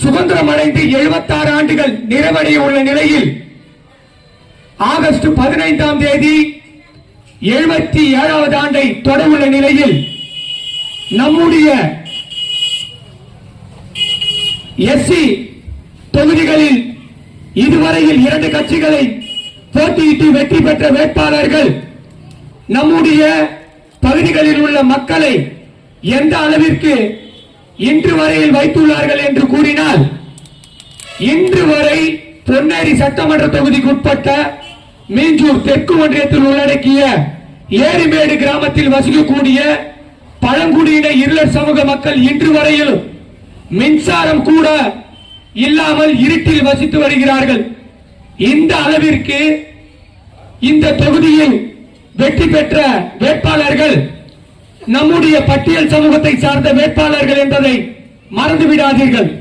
சுதந்திரம் அடைந்து 76 ஆண்டுகள் நிறைவடைய உள்ள நிலையில் ஆகஸ்ட் 15ஆம் தேதி 77வது ஆண்டை தொடவுள்ள நிலையில் நம்முடைய எஸ்சி தொகுதிகளில் இதுவரையில் 2 கட்சிகளை போட்டியிட்டு வெற்றி பெற்ற வேட்பாளர்கள் நம்முடைய பகுதிகளில் உள்ள மக்களை எந்த அளவிற்கு இன்று வரையில் வைத்துள்ளார்கள் என்று கூறினால், இன்று வரை பொன்னேரி சட்டமன்ற தொகுதிக்கு உட்பட்ட மீஞ்சூர் தெற்கு ஒன்றியத்தில் உள்ளடக்கிய ஏரிமேடு கிராமத்தில் வசிக்கக்கூடிய பழங்குடியின இருளர் சமூக மக்கள் இன்று வரையிலும் மின்சாரம் கூட இல்லாமல் இருட்டில் வசித்து வருகிறார்கள். இந்த அளவிற்கு இந்த தொகுதியில் வெற்றி பெற்ற வேட்பாளர்கள் நம்முடைய பட்டியல் சமூகத்தை சார்ந்த வேட்பாளர்கள் என்பதை மறந்துவிடாதீர்கள்.